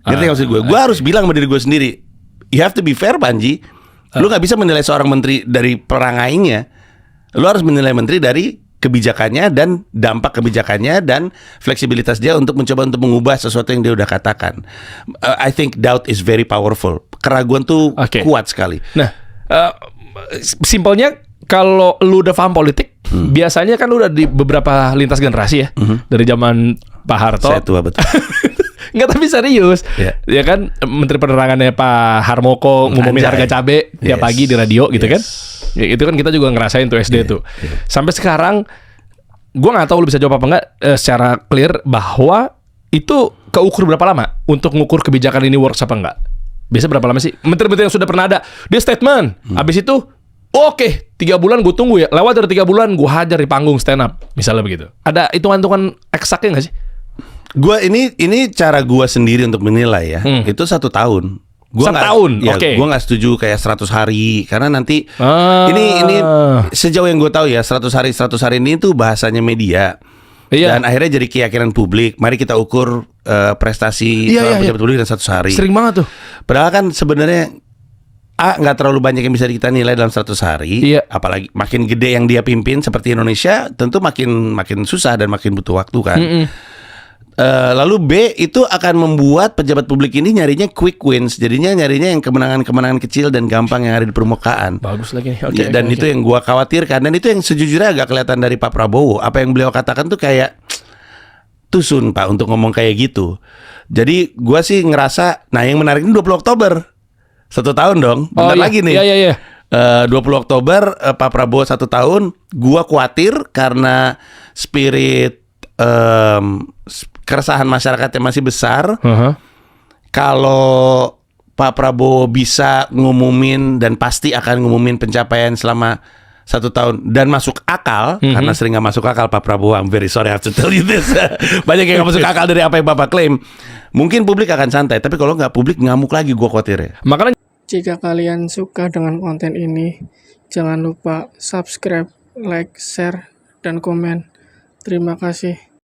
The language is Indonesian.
Ngerti nggak maksud gue? Gue harus bilang sama diri gue sendiri, you have to be fair, Panji. Lu nggak bisa menilai seorang menteri dari perangainya. Lu harus menilai menteri dari kebijakannya dan dampak kebijakannya dan fleksibilitas dia untuk mencoba untuk mengubah sesuatu yang dia udah katakan. I think doubt is very powerful. Keraguan tuh kuat sekali. Nah, simpelnya kalau lu udah paham politik, biasanya kan lu udah di beberapa lintas generasi ya, dari zaman Pak Harto. Saya tua betul. Enggak, tapi serius. Ya kan Menteri Penerangannya Pak Harmoko ngumumin harga cabai tiap pagi di radio gitu kan. Ya, itu kan kita juga ngerasain tuh SD tuh. Sampai sekarang gue nggak tahu lu bisa jawab apa enggak secara clear bahwa itu keukur berapa lama untuk ngukur kebijakan ini works apa enggak? Biasa berapa lama sih? Menteri-menteri yang sudah pernah ada dia statement, habis itu oke, 3 bulan gue tunggu ya. Lewat dari 3 bulan gue hajar di panggung stand up, misalnya begitu. Ada hitungan-hitungan eksaknya nggak sih? Gua ini cara gua sendiri untuk menilai ya. Itu 1 tahun. Gua 1 tahun. Ya, gua nggak setuju kayak 100 hari karena nanti ini sejauh yang gue tahu ya 100 hari ini tuh bahasanya media. Dan akhirnya jadi keyakinan publik. Mari kita ukur prestasi pejabat publik dalam 100 hari. Sering banget tuh. Padahal kan sebenarnya nggak terlalu banyak yang bisa kita nilai dalam 100 hari. Apalagi makin gede yang dia pimpin seperti Indonesia, tentu makin susah dan makin butuh waktu kan. Lalu B itu akan membuat pejabat publik ini nyarinya quick wins. Jadinya nyarinya yang kemenangan-kemenangan kecil dan gampang yang ada di permukaan. Bagus lagi nih. Dan itu yang gua khawatirkan. Dan itu yang sejujurnya agak kelihatan dari Pak Prabowo. Apa yang beliau katakan tuh kayak tusun Pak untuk ngomong kayak gitu. Jadi gua sih ngerasa, nah yang menarik ini 20 Oktober 1 tahun dong. Bentar lagi nih. 20 Oktober Pak Prabowo 1 tahun. Gua khawatir karena spirit keresahan masyarakat yang masih besar. Kalau Pak Prabowo bisa ngumumin dan pasti akan ngumumin pencapaian selama 1 tahun dan masuk akal, karena sering gak masuk akal Pak Prabowo, I'm very sorry I have to tell you this. Banyak yang gak masuk akal dari apa yang Bapak klaim. Mungkin publik akan santai, tapi kalau nggak, publik ngamuk lagi, gue khawatir ya. Makanya jika kalian suka dengan konten ini, jangan lupa subscribe, like, share, dan komen. Terima kasih.